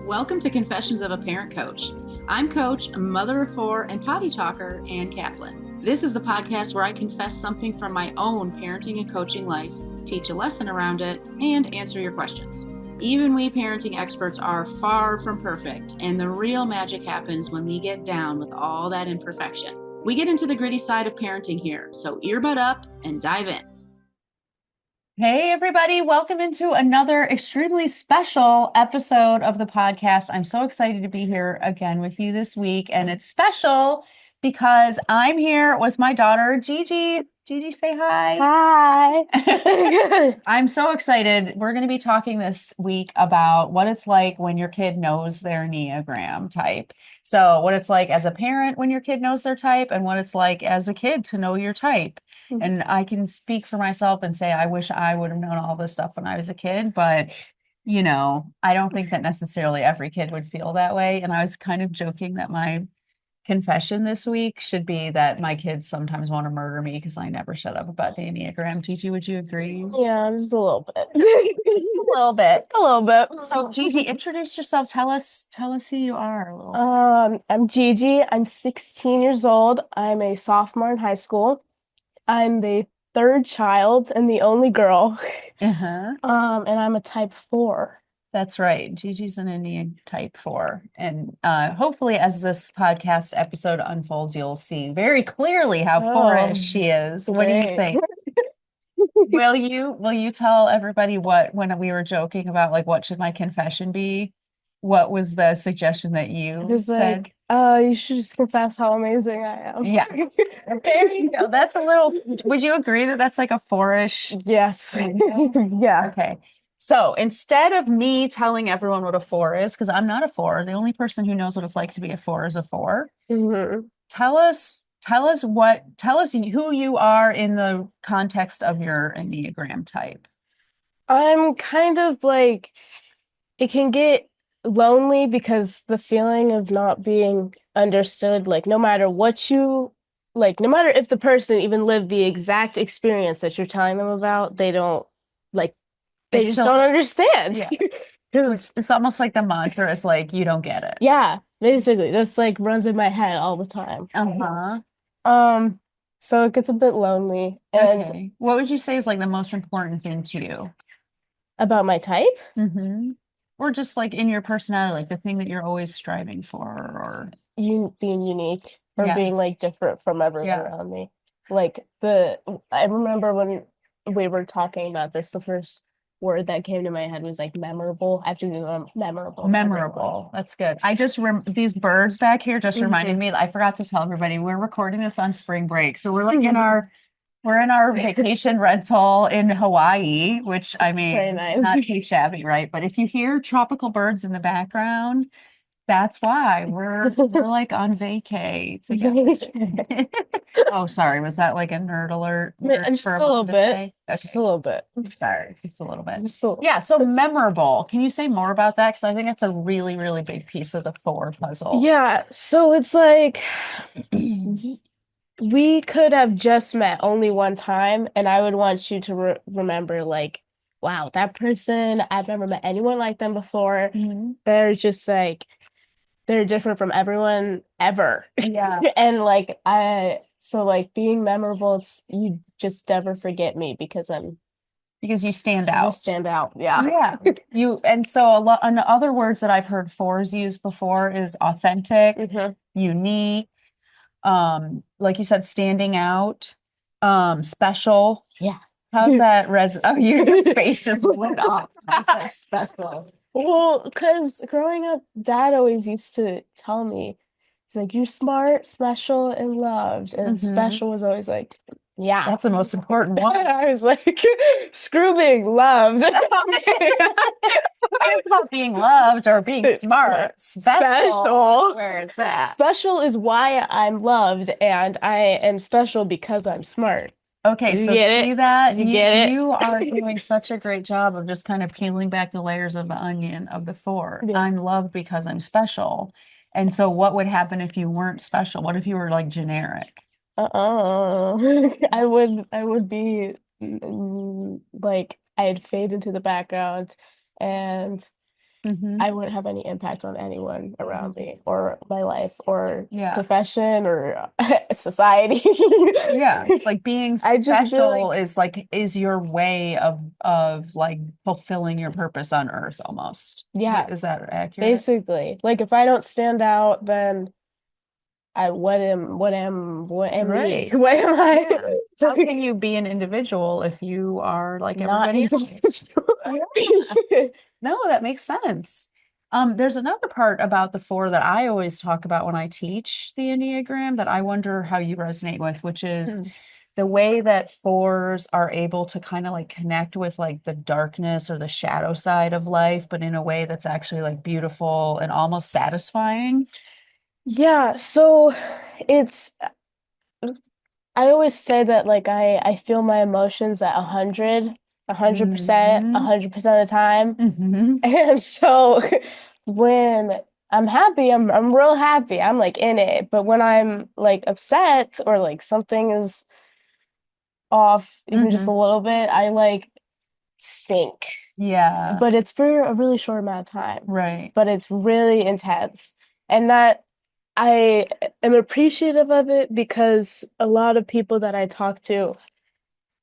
Welcome to Confessions of a Parent Coach. I'm Coach, a mother of four, and potty talker, Ann Kaplan. This is the podcast where I confess something from my own parenting and coaching life, teach a lesson around it, and answer your questions. Even we parenting experts are far from perfect, and the real magic happens when we get down with all that imperfection. We get into the gritty side of parenting here, so earbud up and dive in. Hey, everybody. Welcome into another extremely special episode of the podcast. I'm so excited to be here again with you this week. And it's special because I'm here with my daughter, Gigi. Gigi, say hi. Hi. I'm so excited. We're going to be talking this week about what it's like when your kid knows their Enneagram type. So what it's like as a parent when your kid knows their type and what it's like as a kid to know your type. And I can speak for myself and say, I wish I would have known all this stuff when I was a kid, but I don't think that necessarily every kid would feel that way. And I was kind of joking that my confession this week should be that my kids sometimes want to murder me because I never shut up about the Enneagram. Gigi, would you agree? Yeah, just a little bit. A little bit. A little bit. So Gigi, introduce yourself. Tell us who you are a little. I'm Gigi. I'm 16 years old. I'm a sophomore in high school. I'm the third child and the only girl. Uh-huh. And I'm a type 4. That's right. Gigi's an Enneagram Type 4. And hopefully as this podcast episode unfolds, you'll see very clearly how four-ish she is. What do you think? Will you tell everybody when we were joking about like what should my confession be? What was the suggestion that you It was said? you should just confess how amazing I am. Yes. There you go. That's a little, would you agree that that's like a four-ish? Yes. Yeah. Okay. So instead of me telling everyone what a four is, because I'm not a four, the only person who knows what it's like to be a four is a four. Mhm. Tell us who you are in the context of your Enneagram type. I'm kind of like, it can get lonely because the feeling of not being understood, like no matter what you no matter if the person even lived the exact experience that you're telling them about, they don't like They they just still, don't understand. yeah. Because It's almost like the mantra is like, you don't get it. yeah, basically that's like runs in my head all the time. Uh-huh. Um, so it gets a bit lonely. And Okay. What would you say is like the most important thing to you? about my type, Mm-hmm. Or just like in your personality, like the thing that you're always striving for, or you being unique or yeah. being like different from everyone Yeah. around me. I remember when we were talking about this, the first word that came to my head was like memorable. I have to do memorable. Memorable. That's good. I just these birds back here just reminded me. I forgot to tell everybody we're recording this on spring break, so we're like we're in our vacation rental in Hawaii, which I Very mean, nice. not too shabby, right? But if you hear tropical birds in the background, that's why we're like on vacay together. Oh, sorry. Was that like a nerd alert word Just for a little mom to bit. say? Just a Okay. little bit. Sorry, just a little bit. Just a little. Yeah, so memorable. Can you say more about that? Because I think that's a really, really big piece of the four puzzle. Yeah, so it's like we could have just met only one time, and I would want you to remember, like, wow, that person, I've never met anyone like them before. Mhm. They're just like, they're different from everyone ever. Yeah. And so like being memorable, you just never forget me because Because you stand I out. stand out. Yeah. Yeah. And so a lot, and other words that I've heard fours use before is authentic, unique, like you said, standing out, special. Yeah. How's that oh, your face just lit up. How's that special? Well, because growing up, Dad always used to tell me, he's like, you're smart, special, and loved. And special was always like, yeah. That's the most important one. And I was like, screw being loved. It's not being loved or being smart. Special. Where it's at. Special is why I'm loved, and I am special because I'm smart. Okay, You so get see it? that? You get it? You are doing such a great job of just kind of peeling back the layers of the onion of the four. Yeah. I'm loved because I'm special. And so what would happen if you weren't special? What if you were like generic? I would be like I'd fade into the background and Mm-hmm. I wouldn't have any impact on anyone around me or my life or Yeah. profession or society. Yeah. Like being I just feel special like, is your way of like fulfilling your purpose on earth almost. yeah, Is that accurate? basically, like if I don't stand out, then what am me? Right. What am I? Yeah. How can you be an individual if you are like Not everybody else? individual. No, that makes sense. There's another part about the four that I always talk about when I teach the Enneagram that I wonder how you resonate with, which is the way that fours are able to kind of like connect with like the darkness or the shadow side of life, but in a way that's actually like beautiful and almost satisfying. Yeah, so it's I always say that like I feel my emotions at 100%, Hmm 100% of the time. hmm And so when I'm happy, I'm real happy. I'm like in it. But when I'm like upset or like something is off even just a hmm little bit, I like sink. Yeah, But it's for a really short amount of time. right. But it's really intense. And that I am appreciative of it because a lot of people that I talk to,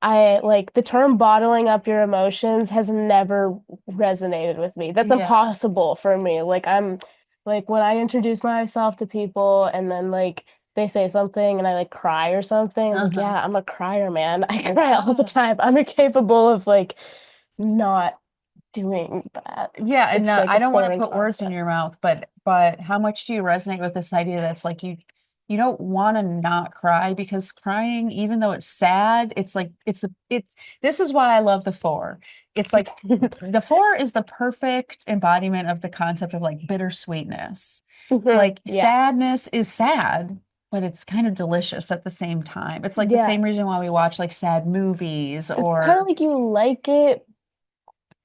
I like the term bottling up your emotions has never resonated with me. That's Yeah. impossible for me. Like I'm like when I introduce myself to people and then like they say something and I like cry or something, I'm like, Uh-huh. yeah, I'm a crier, man. I cry all the Oh. time. I'm incapable of like not doing that. Yeah, and It's like I a don't want to foreign put words in concept. your mouth, but how much do you resonate with this idea that's like you don't want to not cry because crying, even though it's sad, it's like it's this is why I love the four. It's like the four is the perfect embodiment of the concept of like bittersweetness. Mhm. Like Yeah. sadness is sad, but it's kind of delicious at the same time. It's like the Yeah. same reason why we watch like sad movies It's kind of or like you like it.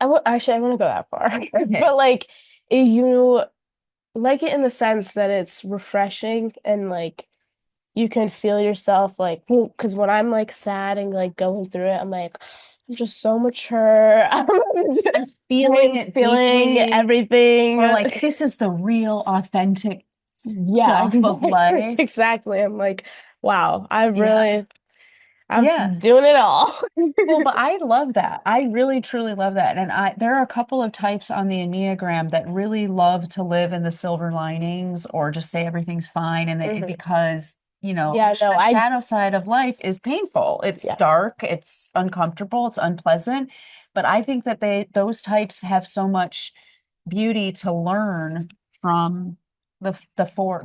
I wouldn't go that far. okay. But like you like it in the sense that it's refreshing and like you can feel yourself like because when I'm like sad and like going through it, I'm like, I'm just so mature. I'm I'm feeling it feeling deeply. everything. Or like, this is the real authentic Yeah, stuff of life. exactly. I'm like, wow, Yeah. I'm Yeah. doing it all. Well, but I love that. I really truly love that. And there are a couple of types on the Enneagram that really love to live in the silver linings or just say everything's fine and they Mhm. because, Yeah, no, the shadow side of life is painful. It's yeah. dark, it's uncomfortable, it's unpleasant. But I think that those types have so much beauty to learn from the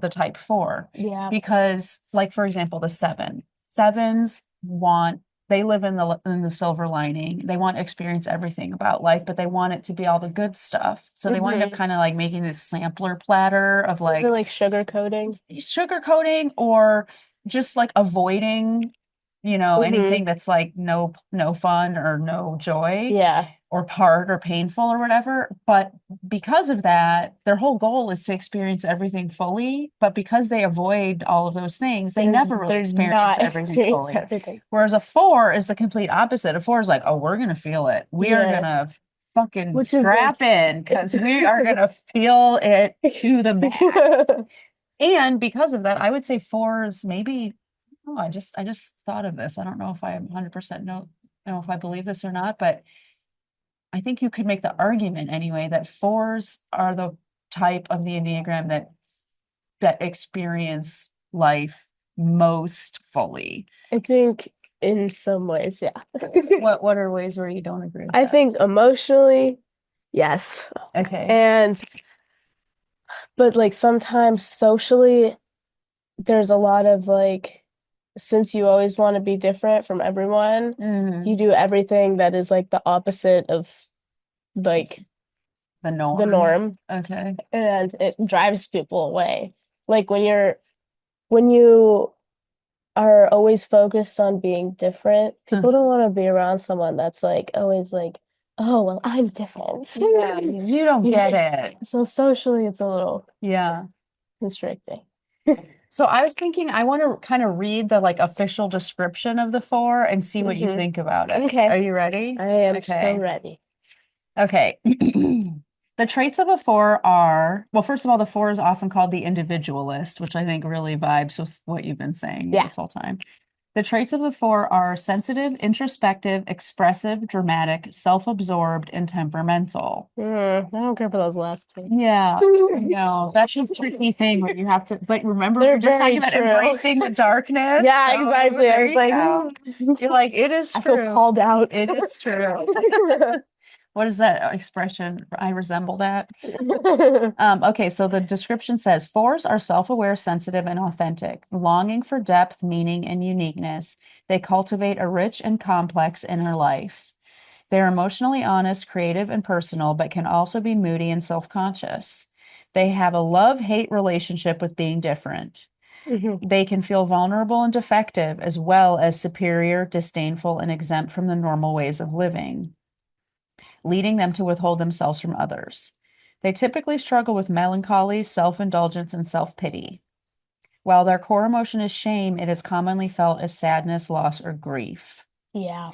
type four. Yeah. Because like for example, the sevens want they live in the silver lining. They want to experience everything about life, but they want it to be all the good stuff. So they wind up Hmm. kind of like making this sampler platter of Is it like like sugar coating? sugarcoating or just like avoiding, Hmm. anything that's like no fun or no joy Yeah. or hard or painful or whatever. But because of that, their whole goal is to experience everything fully. But because they avoid all of those things, they never really They're experience not everything experiencing fully. everything. Whereas a four is the complete opposite. A four is like, oh, we're gonna feel it. We are Yeah. gonna fucking Which is like strap in because we are gonna feel it to the max. And because of that, I would say fours maybe, oh, I just thought of this. I don't know if I am 100% know if I believe this or not, but I think you could make the argument anyway that fours are the type of the Enneagram that experience life most fully. I think in some ways, yeah. What are ways where you don't agree with I that? think emotionally, yes. Okay. And but like sometimes socially, there's a lot of like since you always want to be different from everyone, you Hmm do everything that is like the opposite of like The the norm. norm Okay. and it drives people away. Like when you are always focused on being different, Huh. people don't want to be around someone that's like always like, oh, well, I'm different. Yeah, you don't get it. So socially, it's a little Yeah. constricting. So I was thinking I want to kind of read the like official description of the four and see what you think about it. Okay, Are you ready? I am so Okay. ready. Okay. The traits of a four are, well, first of all, the four is often called the individualist, which I think really vibes with what you've been saying Yeah. this whole time. The traits of the four are sensitive, introspective, expressive, dramatic, self-absorbed, and temperamental. I don't care for those last two. Yeah, I know. That's a tricky thing when you have to, but remember, They're we're just very talking about true. embracing the darkness. Yeah, So exactly. I there was you like, go. You're like, it is I feel true. called out. It is true. What is that expression? I resemble that. Okay, so the description says fours are self-aware, sensitive, and authentic, longing for depth, meaning, and uniqueness. They cultivate a rich and complex inner life. They're emotionally honest, creative, and personal, but can also be moody and self-conscious. They have a love-hate relationship with being different. Mhm. They can feel vulnerable and defective, as well as superior, disdainful, and exempt from the normal ways of living, leading them to withhold themselves from others. They typically struggle with melancholy, self-indulgence, and self-pity. While their core emotion is shame, it is commonly felt as sadness, loss, or grief. Yeah.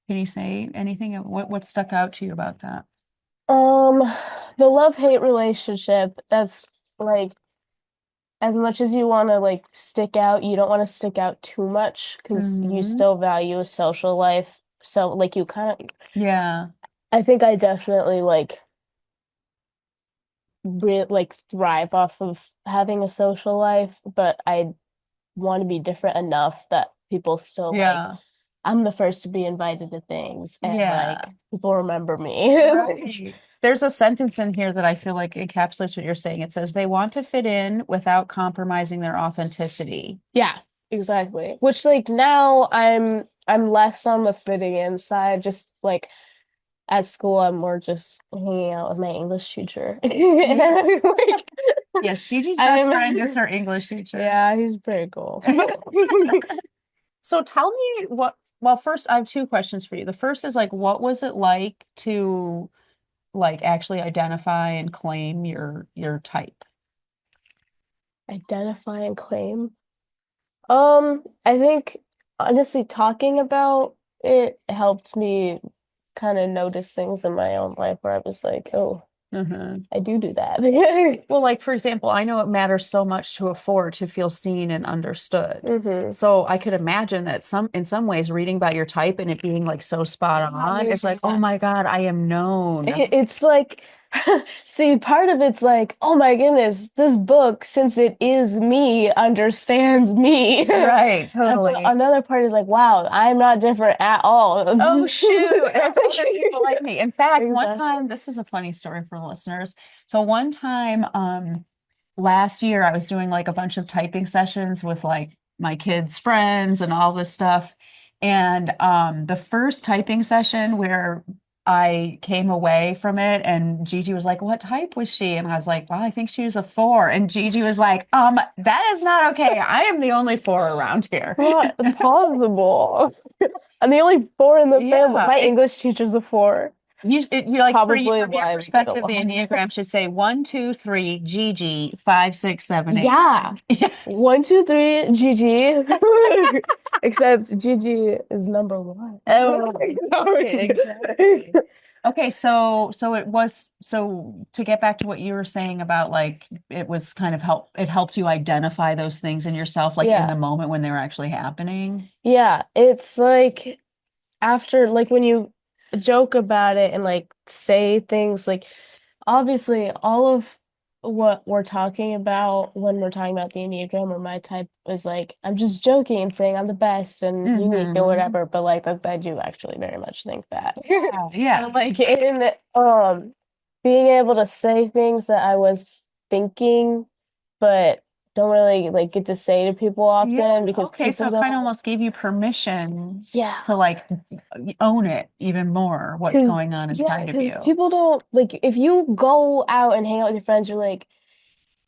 Can you say anything? What stuck out to you about that? Um, the love-hate relationship, that's like as much as you want to like stick out, you don't want to stick out too much because you Hmm. still value a social life. So like you kind of, Yeah. I think I definitely like like thrive off of having a social life, but I want to be different enough that people still like Yeah. I'm the first to be invited to things and Yeah. like people remember me. Right. There's a sentence in here that I feel like encapsulates what you're saying. It says they want to fit in without compromising their authenticity. Yeah, exactly. Which like now I'm less on the fitting in side, just like at school I'm more just hanging out with my English teacher. And Yeah. I'm like Yes, Gigi's best friend is I'm her English teacher. yeah, he's pretty cool. So tell me well, first I have two questions for you. The first is like, what was it like to like actually identify and claim your type? Identify and claim. I think honestly talking about it helped me kind of notice things in my own life where I was like, oh, Mhm. I do that. Well, like for example, I know it matters so much to a four to feel seen and understood. hmm So I could imagine that in some ways reading about your type and it being like so spot on is like, oh Yeah. my God, I am known. It's like, see, part of it's like, oh my goodness, this book, since it is me, understands me. Right, But totally. another part is like, wow, I'm not different at all. Oh shoot, that's other people like me. In fact, one Exactly. time, this is a funny story for listeners. So one time, last year I was doing like a bunch of typing sessions with like my kids' friends and all this stuff. And the first typing session where I came away from it and Gigi was like, "What type was she?" And I was like, "Well, I think she was a four." And Gigi was like, that is not okay. I am the only four around here." Not possible. I'm the only four in the family. Yeah, My English teacher's a four. you're like Probably from your why we get perspective, the along. Enneagram should say 1, 2, 3, Gigi, 5, 6, 7, 8, 9. Yeah. Yeah. 1, 2, 3, Gigi. Except Gigi is number one. Oh, exactly. Okay, so it was so to get back to what you were saying about like it was kind of it helped you identify those things in yourself like in the Yeah. moment when they were actually happening. Yeah. It's like after, like, when you joke about it and like say things like, obviously, all of what we're talking about when we're talking about the Enneagram or my type is like, I'm just joking and saying I'm the best and unique and Hmm. whatever, but like that I do actually very much think that. Yeah, So yeah. like in being able to say things that I was thinking, but don't really like get to say to people Yeah. often because Okay, so people it kind of don't, almost gave you permission yeah. to like own it even more, what's Cause going on yeah, inside of because you. people don't like if you go out and hang out with your friends, you're like,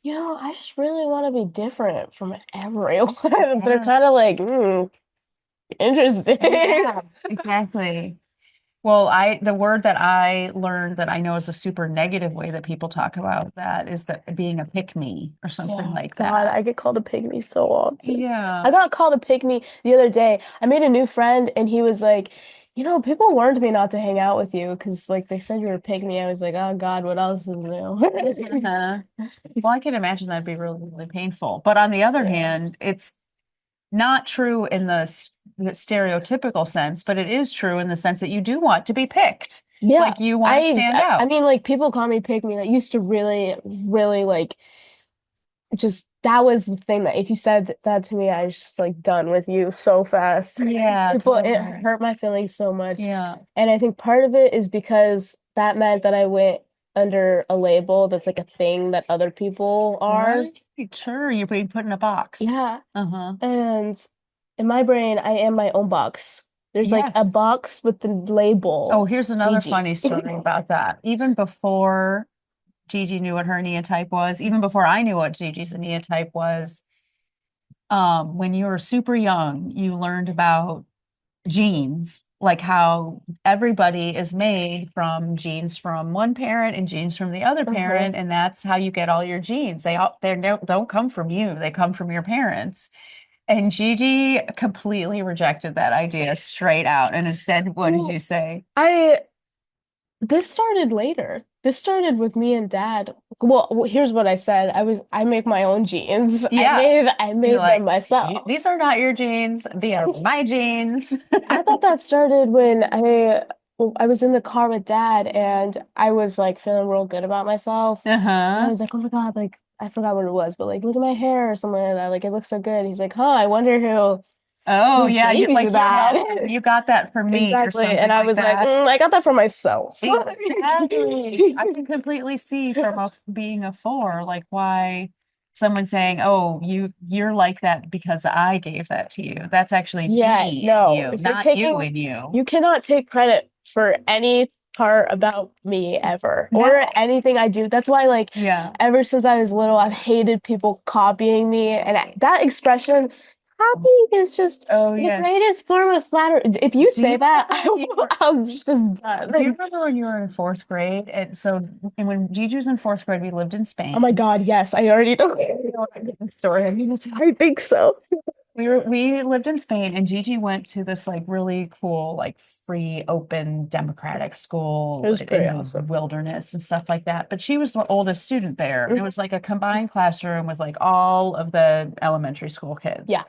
I just really want to be different from everyone. They're Yeah. kind of like, interesting. Yeah, exactly. Well, the word that I learned that I know is a super negative way that people talk about that is that being a pick me or something Yeah, like God, that. I get called a pygmy so often. Yeah. I got called a pygmy the other day. I made a new friend and he was like, People warned me not to hang out with you because like they said you were pick me. I was like, oh God, what else is new? Uh-huh. Well, I can imagine that'd be really, really painful. But on the other Yeah. hand, it's not true in the stereotypical sense, but it is true in the sense that you do want to be picked. Yeah. Like you want to I, stand I I out. mean like people call me pick me that used to really, really like just that was the thing that if you said that to me, I was just like done with you so fast. Yeah, It totally. hurt my feelings so much. Yeah. And I think part of it is because that meant that I went under a label that's like a thing that other people are. Right. Sure. You're being put in a box. Yeah. Uh-huh. And in my brain, I am my own box. There's like a Yes. box with the Oh, label here's another Gigi. funny story about that. Even before Gigi knew what her Enneatype was, even before I knew what Gigi's Enneatype was, when you were super young, you learned about genes, like how everybody is made from genes from one parent and genes from the other Uh-huh. parent, and that's how you get all your genes. They don't come from you; they come from your parents. And Gigi completely rejected that idea straight out, and instead, what did Well, you say? I this started later. This started with me and dad. Well, here's what I said. I make my own jeans. Yeah, I you're made them like, myself. these are not your genes; they are my genes. I thought that started when I was in the car with dad and I was like feeling real good about myself. And I Uh-huh. was like, oh my God, like I forgot what it was, but like look at my hair or something like that. Like it looks so good. He's like, huh, I wonder Oh who yeah, gave you you're welcome. that. You got that from me or Exactly. And something I like was like, that. I got that for myself. Exactly. I can completely see from being a four, like why someone saying, "Oh, you're like that because I gave that to you." That's actually Yeah, me in no. you, If you're not you taking, in you. you cannot take credit for any part about me ever or No. anything I do. That's why, like, Yeah. ever since I was little, I've hated people copying me. And that expression, copying is just Oh the yes. greatest form of flattery. If you Do say you that, remember when you were I'm just do you done. remember when you were in fourth grade? And when Gigi was in fourth grade, we lived in Oh my Spain. God, yes, I already know. You know the story I'm going to tell. I think so. We lived in Spain and Gigi went to this like really cool, like free, open, democratic It school was in pretty the awesome. wilderness and stuff like that. But she was the oldest student there. It Mhm. was like a combined classroom with like all of the elementary school kids. Yeah,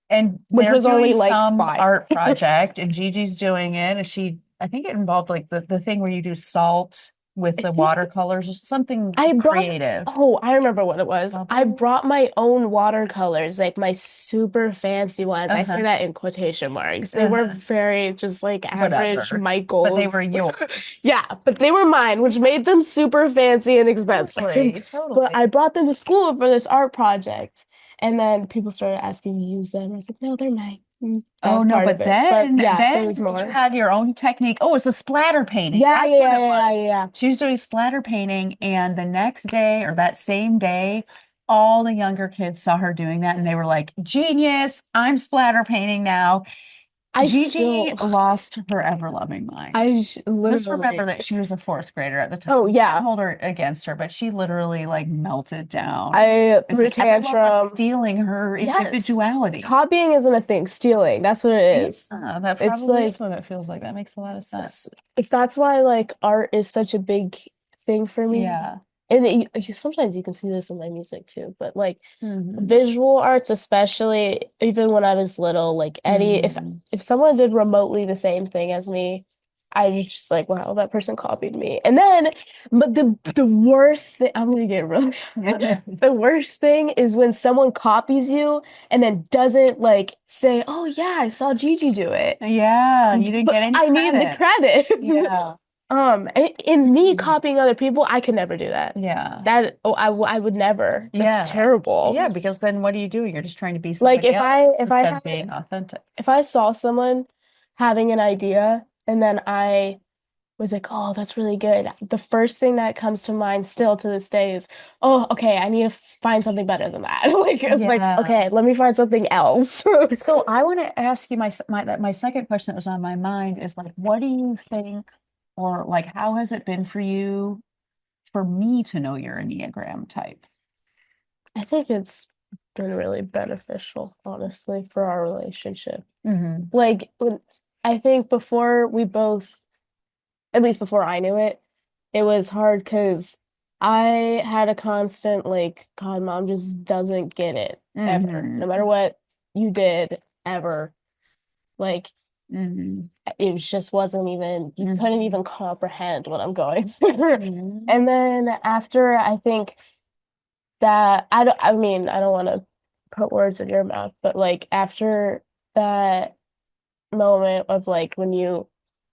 And which they're was only doing like some five. art project and Gigi's doing it. And I think it involved like the thing where you do salt with I the think watercolors, or something I brought, creative. oh, I remember what it was. I Bubbles? brought my own watercolors, like my super fancy ones. I say Uh-huh. that in quotation marks. They were Uh-huh. very just like average Whatever. But they Michaels. were yours. Yeah, but they were mine, which made them super fancy and expensive. Totally, But I totally. brought them to school for this art project. And then people started asking me to use them. I was like, no, they're mine. That Oh was no, part but of it. But yeah, there then was you more. had your own technique. Oh, it's a splatter painting. Yeah, That's yeah, what yeah, it yeah, was. yeah, yeah. She was doing splatter painting, and the next day or that same day, all the younger kids saw her doing that and they were like, genius, I'm splatter painting now. I Gigi still, lost her ever-loving mind. Just remember literally. that she was a fourth grader at the time. Oh You can't yeah. hold her against her, but she literally like melted down. I It's threw a like everyone was tantrum. stealing her Yes. individuality. Copying isn't a thing. Stealing. That's what it is. Yeah, that It's probably is like what it feels like. That makes a lot of sense. that's why like art is such a big thing for me. Yeah. And sometimes you can see this in my music too, but like Hmm. visual arts, especially even when I was little, like any Hmm. if someone did remotely the same thing as me, I was just like, wow, that person copied me. And then, but the worst thing, I'm gonna get really the worst thing is when someone copies you and then doesn't like say, oh yeah, I saw Gigi do it. Yeah, you didn't But get any I need the credit. credit. Yeah. In me Mhm. copying other people, I could never do that. Yeah. I would never. That's Yeah. Yeah, terrible. because then what do? You're just trying to be Like somebody else if I instead of had being authentic. if I saw someone having an idea and then I was like, oh, that's really good. The first thing that comes to mind still to this day is, oh, okay, I need to find something better than that. Yeah. Okay, let me find something else. So I want to ask you my second question that was on my mind is like, what do you think, or like, how has it been for you for me to know your Enneagram type? I think it's been really beneficial, honestly, for our relationship. Hmm. Like I think before we both, at least before I knew it, it was hard because I had a constant like, God, mom just doesn't get it ever, no matter what you did ever. Like it just wasn't even, you couldn't even comprehend what I'm going through. And then after I think that I mean, I don't want to put words in your mouth, but like after that moment of like when you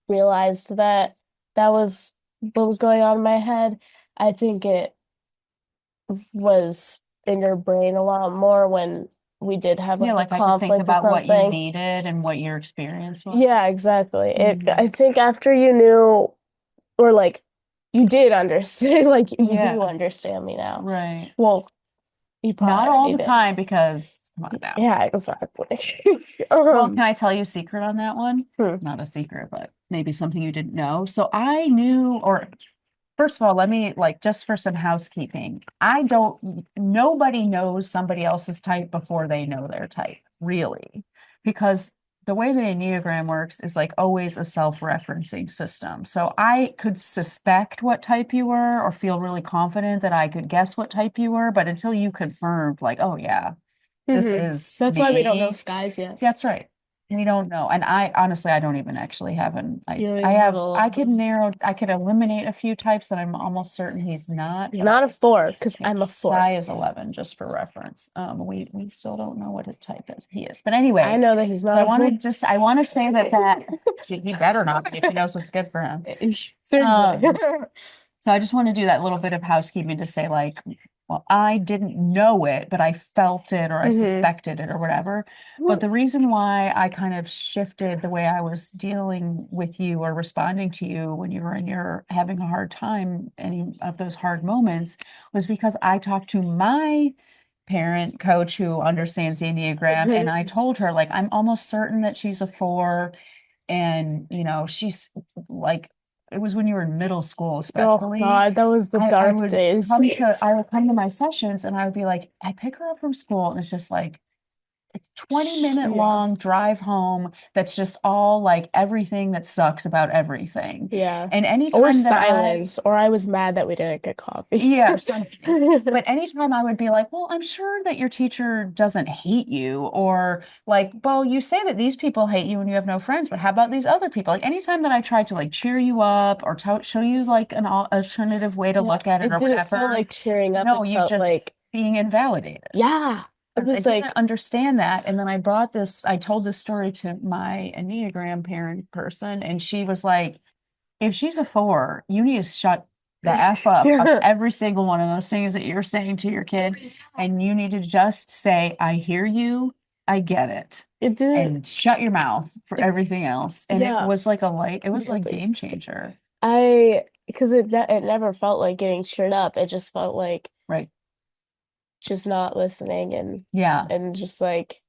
realized that that was what was going on in my head, I think it was in your brain a lot more when we did have Yeah, like a like I could think conflict or about what you something. needed and what your experience was. Yeah, exactly. I think after you knew, or like you did understand, like you do understand me now. Right. Well, you Not probably all already the did. time because come on now. Yeah, exactly. Well, can I tell you a secret on that one? Hmm. Not a secret, but maybe something you didn't know. So I knew, or first of all, let me like just for some housekeeping. Nobody knows somebody else's type before they know their type, really. Because the way the Enneagram works is like always a self-referencing system. So I could suspect what type you were or feel really confident that I could guess what type you were, but until you confirmed, like, oh yeah, this is That's why we don't know me. skies yet. That's right. We don't know. And I honestly, I don't even actually have You don't even have a. I could eliminate a few types that I'm almost certain he's not, He's but not a 4 because I'm a 4. Sky is 11, just for reference. We still don't know what his type is. He is. But I anyway, know that he's so I not. want to just, I want to say that he better not be if he knows what's good for him. Seriously. So I just want to do that little bit of housekeeping to say, like, well, I didn't know it, but I felt it or I suspected it or whatever. But the reason why I kind of shifted the way I was dealing with you or responding to you when you were in your having a hard time, any of those hard moments, was because I talked to my parent coach who understands the Enneagram, and I told her, like, I'm almost certain that she's a 4. And, she's like, it was when you were in middle school, Oh especially. God, that was the I dark would days. I would come to my sessions and I would be like, I pick her up from school and it's just like a 20-minute long drive home that's just all like everything that sucks about everything. Yeah. And Or anytime that silence, or I was mad that we didn't get coffee. yeah, something. But anytime I would be like, well, I'm sure that your teacher doesn't hate you, or like, well, you say that these people hate you and you have no friends, but how about these other people? Like anytime that I tried to like cheer you up or show you like an alternative way to look at it It or didn't feel whatever, like cheering up. no, It you felt just like, being invalidated. yeah. It I was didn't like, understand that. And then I told this story to my Enneagram parent person, and she was like, if she's a 4, you need to shut the F up of every single one of those things that you're saying to your kid. And you need to just say, I hear you, I get it. it didn't, And shut your mouth for everything else. And it yeah. was like it was like Really. game changer. Because it never felt like getting cheered up. It just felt like Right. just not listening and Yeah. just like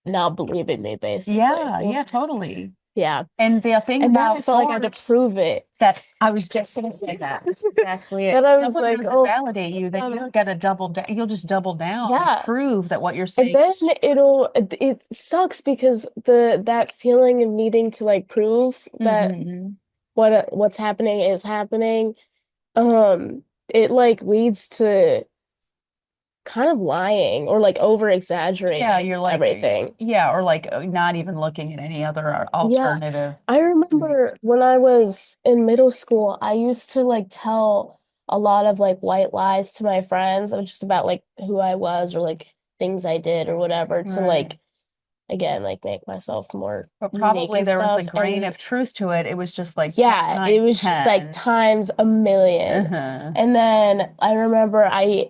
not believing me, basically. Yeah. Yeah, totally. Yeah. And the thing And then I about felt like I had to 4s prove it. that I was just going to say that. That's exactly it. That I was Someone like, doesn't oh, validate you, then you'll get a double down. You'll just double down and yeah. prove that what you're And saying then is it sucks because that feeling of needing to like prove that what's happening is happening, it like leads to kind of lying or like over exaggerating yeah, you're like everything. yeah, or like not even looking at any other Yeah. alternative. I remember when I was in middle school, I used to like tell a lot of like white lies to my friends. It was just about like who I was or like things I did or whatever to Right. like again like make myself more But unique probably and there was a stuff. grain And of truth to it. It was just like 10 yeah, it times was just, like 10. times a million. Uh-huh. And then I remember I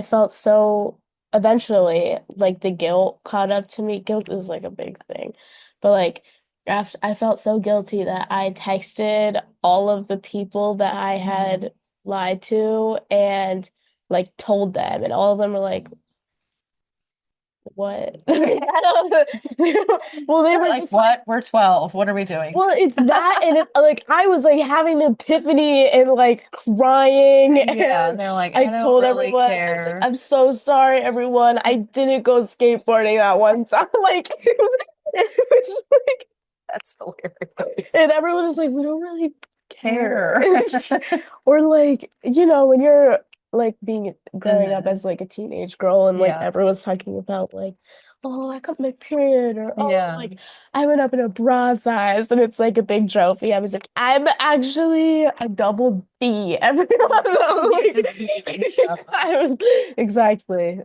felt so eventually like the guilt caught up to me. Guilt is like a big thing. But like after I felt so guilty that I texted all of the people that I had lied to and like told them and all of them were like, what? Well, they They're were like, just what? We're 12. What are we doing? well, it's that, and like I was like having an epiphany and like crying, Yeah, and they're like, I I don't told really everyone, I was like, care. I'm so sorry, everyone. I didn't go skateboarding that one time. Like it was like That's hilarious. And everyone was like, we don't really care. Care. Or like, when you're like being growing up Uh-huh. as like a teenage girl and like Yeah. everyone's talking about like, oh, I got my period, or oh, Yeah. like I went up in a bra size and it's like a big trophy. I was like, I'm actually a double D. Everyone You're like just making stuff up. I was exactly.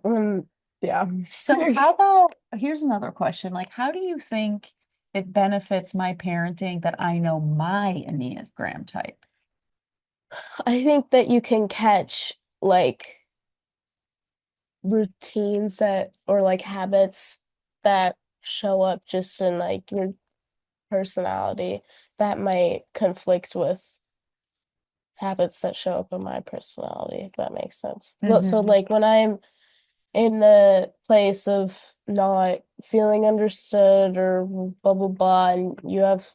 Yeah. So how about, here's another question. Like, how do you think it benefits my parenting that I know my Enneagram type? I think that you can catch like routines that or like habits that show up just in like your personality that might conflict with habits that show up in my personality, if that makes sense. So Hmm. like when I'm in the place of not feeling understood or blah blah blah, and you have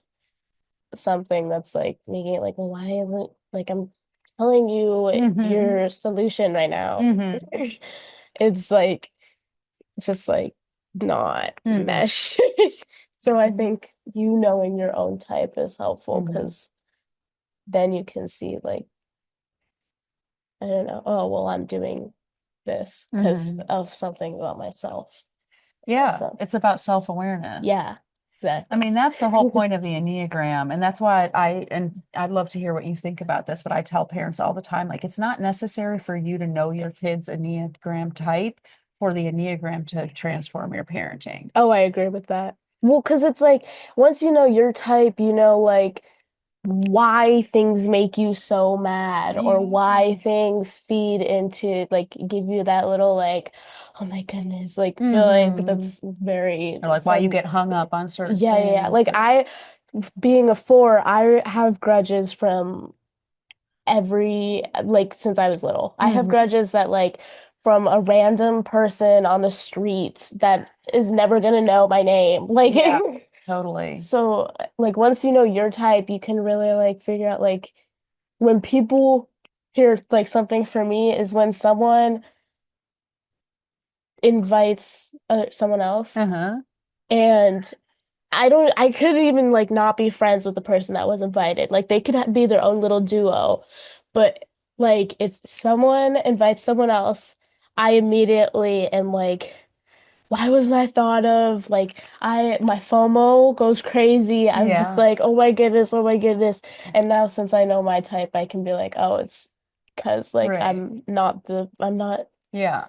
something that's like making it like, well, why isn't like I'm telling you Hmm. your solution right now? Hmm. It's like just like not Hmm. mesh. So I think you knowing your own type is helpful Hmm. because then you can see like, I don't know, oh well I'm doing this because Hmm. of something about myself. That makes Yeah, sense. it's about self-awareness. Yeah, I exactly. mean, that's the whole point of the Enneagram. And that's why and I'd love to hear what you think about this, but I tell parents all the time, like, it's not necessary for you to know your kid's Enneagram type for the Enneagram to transform your parenting. Oh, I agree with that. Well, because it's like once you know your type, you know like why things make you so mad or why Yeah. things feed into like give you that little like, oh my goodness, like feeling Hmm. that's very Or like why you from get hung up on certain yeah, yeah, yeah. things. Like I being a four, I have grudges from every like since I was little. I have Hmm. grudges that like from a random person on the streets that is never gonna know my name. Like Yeah, totally. so like once you know your type, you can really like figure out like when people hear like something for me is when someone invites someone else Uh-huh. and I couldn't even like not be friends with the person that was invited. Like they could be their own little duo. But like if someone invites someone else, I immediately am like, why wasn't I thought of? Like my FOMO goes crazy. I'm just Yeah, like, oh my goodness, oh my goodness. And now since I know my type, I can be like, oh, it's because like right. I'm not Yeah.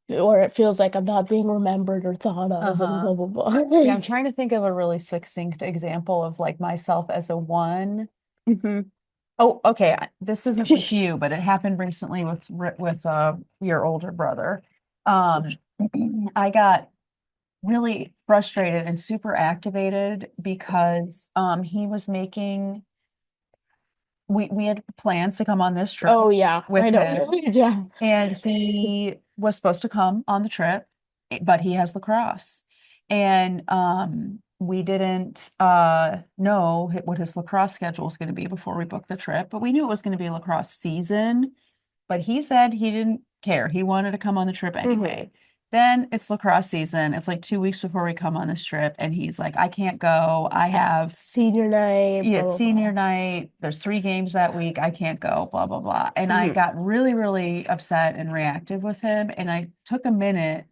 or it feels like I'm not being remembered or thought of and Uh-huh. blah blah blah. Yeah, I'm trying to think of a really succinct example of like myself as a one. Mhm. Oh, okay. This isn't with you, but it happened recently with your older brother. Um, I got really frustrated and super activated because he was making we had plans to come on this trip Oh yeah, with I know. him, Yeah. and he was supposed to come on the trip, but he has lacrosse. And we didn't know what his lacrosse schedule was going to be before we booked the trip, but we knew it was going to be lacrosse season. But he said he didn't care. He wanted to come on the trip Hmm. anyway. Then it's lacrosse season. It's like 2 weeks before we come on this trip, and he's like, I can't go. I have Senior night, yeah, blah it's blah senior blah. night. There's 3 games that week. I can't go, blah, blah, blah. And I Hmm. got really, really upset and reactive with him. And I took a minute,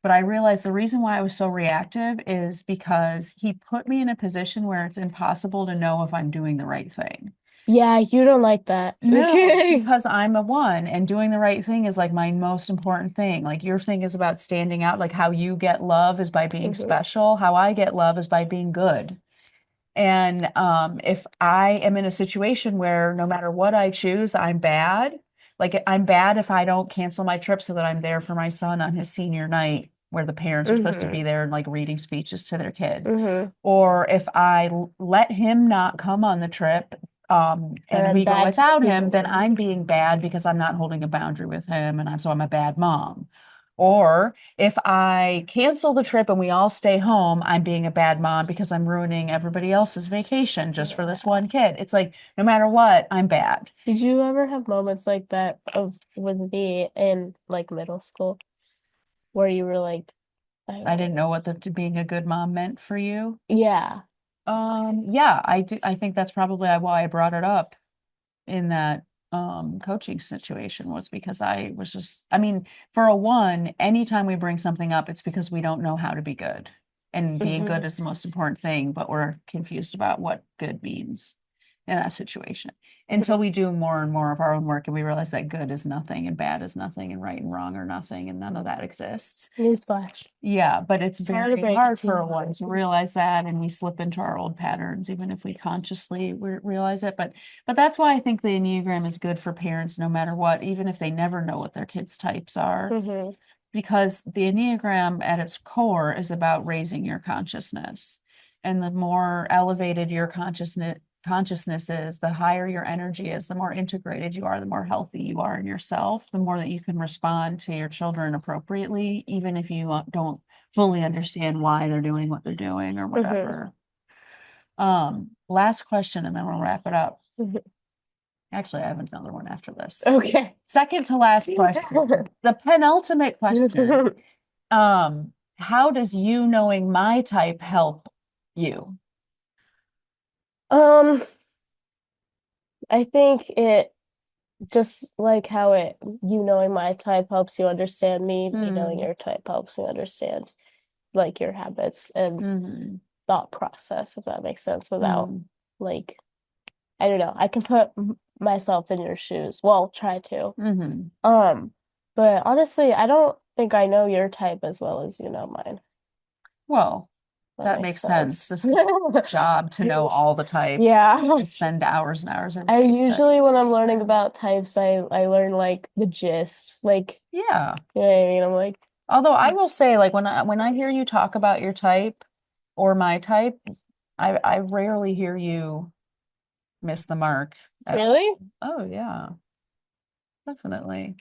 but I realized the reason why I was so reactive is because he put me in a position where it's impossible to know if I'm doing the right thing. Yeah, you don't like that. No, because I'm a one and doing the right thing is like my most important thing. Like your thing is about standing out, like how you get love is by being Hmm. special. How I get love is by being good. And if I am in a situation where no matter what I choose, I'm bad, like I'm bad if I don't cancel my trip so that I'm there for my son on his senior night where the parents are supposed to be Hmm. there and like reading speeches to their kids. Hmm. Or if I let him not come on the trip, And and I'm we go bad to the without him, people. then I'm being bad because I'm not holding a boundary with him, and I'm a bad mom. Or if I cancel the trip and we all stay home, I'm being a bad mom because I'm ruining everybody else's vacation just for this Yeah. one kid. It's like no matter what, I'm bad. Did you ever have moments like that of with me in like middle school where you were like, I I don't didn't know what being a good mom meant for you. yeah. Yeah, I do. I think that's probably why I brought it up in that coaching situation, was because I was just, I mean, for a one, anytime we bring something up, it's because we don't know how to be good. And being good is the most important thing, but we're confused about what good means in that situation. Until we do more and more of our own work and we realize that good is nothing and bad is nothing and right and wrong are nothing and none of that exists. Newsflash. Yeah, but it's hard to very break it hard to for you. a one to realize that, and we slip into our old patterns, even if we consciously realize it. But that's why I think the Enneagram is good for parents, no matter what, even if they never know what their kids' types are, because the Enneagram at its core is about raising your consciousness. And the more elevated your consciousness is, the higher your energy is, the more integrated you are, the more healthy you are in yourself, the more that you can respond to your children appropriately, even if you don't fully understand why they're doing what they're doing or whatever. Last question, and then we'll wrap it up. Actually, I have another one after this. Okay. Second to last question. The penultimate question. How does you knowing my type help you? I think it just like how you knowing my type helps you understand me knowing your type helps you understand like your habits and thought process, if that makes sense, without like, I don't know, I can put myself in your shoes. Well, try to. But honestly, I don't think I know your type as well as you know mine. Well, that makes sense. This is a job to know all the types. Yeah. To spend hours and hours every I day usually, studying. when I'm learning about types, I learn like the gist. Like, Yeah. you know what I mean? I'm like, Although I will say, like when I hear you talk about your type or my type, I rarely hear you miss the mark at all. really? Oh yeah, definitely.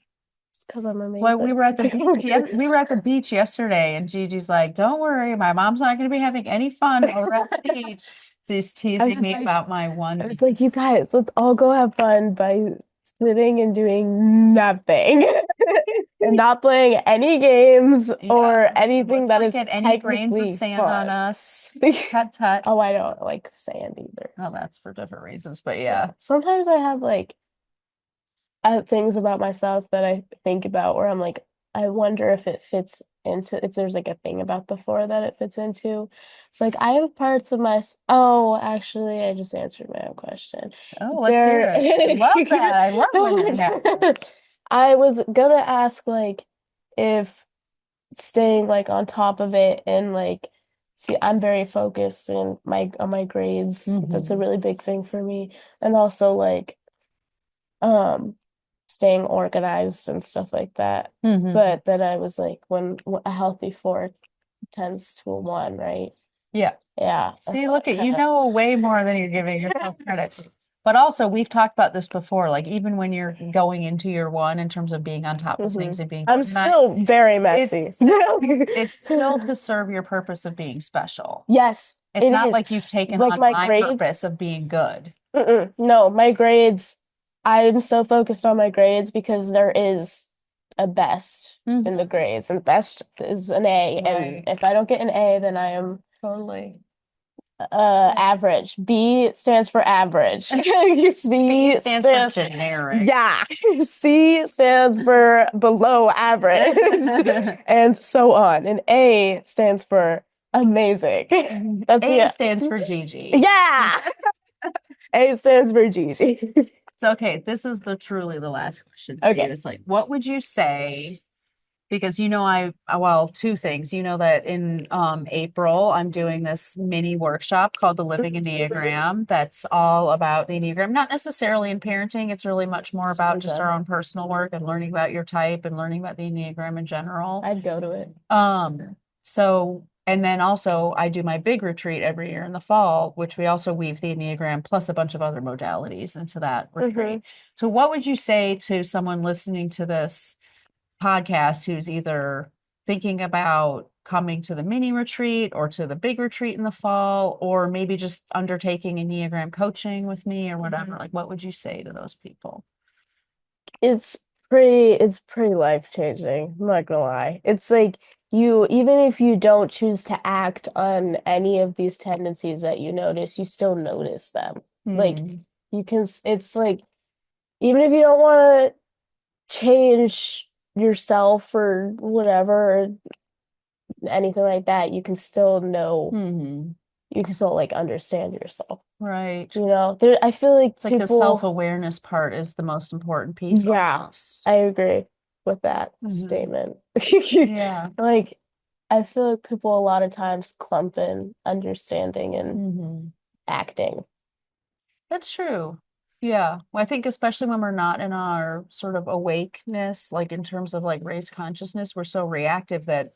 It's because I'm Well, we amazing. were at the beach. We were at the beach yesterday, and Gigi's like, "Don't worry, my mom's not going to be having any fun while we're at the beach." So he's teasing me about my one. I was like, you guys, let's all go have fun by sitting and doing nothing and not playing any games or anything Let's that not is get any grains of technically sand on fun. us. Tut tut. Oh, I don't like sand either. Well, that's for different reasons, but yeah. Sometimes I have like things about myself that I think about where I'm like, I wonder if it fits into, if there's like a thing about the four that it fits into. It's like I have parts of my, oh, actually, I just answered my own question. Oh, let's hear There, it. I love that. I love when that happens. I was gonna ask like if staying like on top of it and like, see, I'm very focused in my on my grades. That's a really big thing for me. And also like um staying organized and stuff like that. But then I was like, when a healthy four tends to a one, right? Yeah. Yeah. See, look at you know way more than you're giving yourself credit to. But also, we've talked about this before, like even when you're going into your one in terms of being on top of things and being I'm organized, still very messy. it's still to serve your purpose of being special. Yes, It's it not is. like you've taken Like on my my grades. purpose of being good. No, my grades, I'm so focused on my grades because there is a best in the grades, and the best is an A. And if I don't get an A, then I am Totally. average. B stands for average. C stands for generic. Yeah. C stands for below average. And so on. And A stands for amazing. That's A stands for Gigi. Yeah. A stands for Gigi. So okay, this is truly the last question for you. It's like, what would you say? Because well, two things. You know that in April, I'm doing this mini workshop called the Living Enneagram. That's all about the Enneagram, not necessarily in parenting. It's really much more about just our own personal work and learning about your type and learning about the Enneagram in general. I'd go to it. So, and then also I do my big retreat every year in the fall, which we also weave the Enneagram plus a bunch of other modalities into that retreat. So what would you say to someone listening to this podcast who's either thinking about coming to the mini retreat or to the big retreat in the fall, or maybe just undertaking Enneagram coaching with me or whatever? Like, what would you say to those people? It's pretty life changing. I'm not gonna lie. It's like even if you don't choose to act on any of these tendencies that you notice, you still notice them. Like Hmm. it's like, even if you don't want to change yourself or whatever, or anything like that, you can still know, Hmm. you can still like understand yourself. Right. I feel like It's like the people, self-awareness part is the most important piece yeah, almost. I agree with that Hmm. statement. Yeah. Like, I feel like people a lot of times clump in understanding and Hmm. acting. That's true. Yeah. Well, I think especially when we're not in our sort of awakeness, like in terms of like raised consciousness, we're so reactive that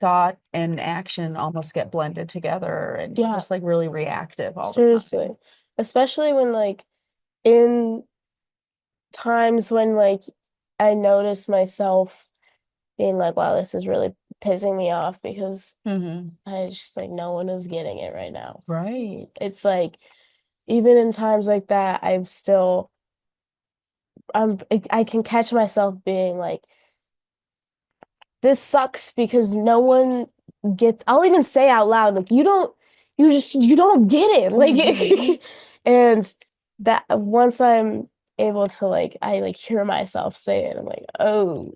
thought and action almost get blended together and Yeah, just like really reactive all the seriously. time. Especially when like in times when like I notice myself being like, wow, this is really pissing me off because Hmm. I just like no one is getting it right now. Right. It's like even in times like that, I can catch myself being like, this sucks because no one gets, I'll even say out loud, like, you don't get it. Hmm. Like, and that once I'm able to like, I like hear myself say it, I'm like, oh,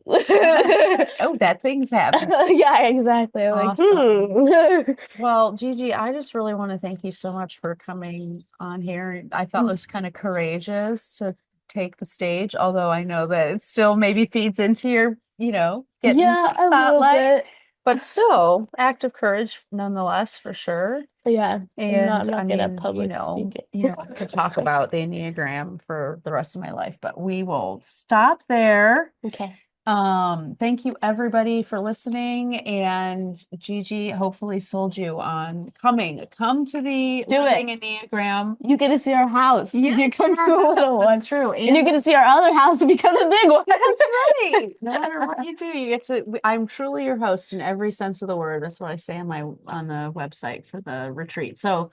Oh, that thing's happening. yeah, exactly. I'm like, Awesome. hmm. Well, Gigi, I just really want to thank you so much for coming on here. I felt it was kind of courageous to take the stage, although I know that it still maybe feeds into your, getting some Yeah, a little spotlight, bit. but still, act of courage nonetheless, for sure. Yeah, And I'm I not good at mean, public speaking. I could talk about the Enneagram for the rest of my life, but we will stop there. Okay. Thank you everybody for listening. And Gigi hopefully sold you on come to the Do it. Living Enneagram. You get to see our house if you Yes, come to our the house. little one. That's true. And you And get to see our other house if you come to the big one. that's right. No matter what you do, you get to. I'm truly your host in every sense of the word. That's what I say on the website for the retreat. So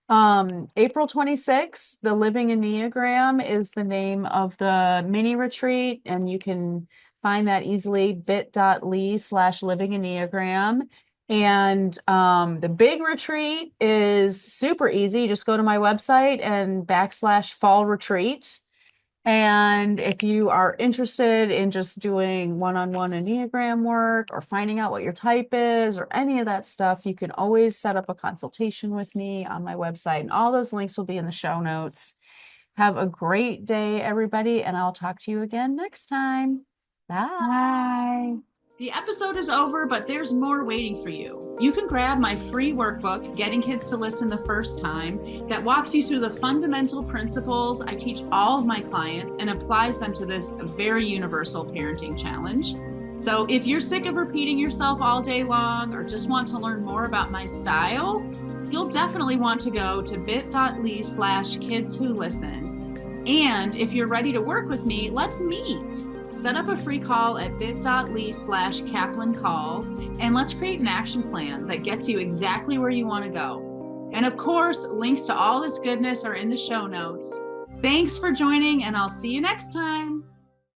April 26th, the Living Enneagram is the name of the mini retreat, and you can find that easily bit.ly/living enneagram. And the big retreat is super easy. Just go to my website and /fall retreat. And if you are interested in just doing one-on-one Enneagram work or finding out what your type is or any of that stuff, you can always set up a consultation with me on my website. And all those links will be in the show notes. Have a great day, everybody, and I'll talk to you again next time. Bye. Bye. The episode is over, but there's more waiting for you. You can grab my free workbook, Getting Kids to Listen the First Time, that walks you through the fundamental principles I teach all of my clients and applies them to this very universal parenting challenge. So if you're sick of repeating yourself all day long or just want to learn more about my style, you'll definitely want to go to bit.ly/kids who listen. And if you're ready to work with me, let's meet. Set up a free call at bit.ly/Kaplan call, and let's create an action plan that gets you exactly where you want to go. And of course, links to all this goodness are in the show notes. Thanks for joining, and I'll see you next time.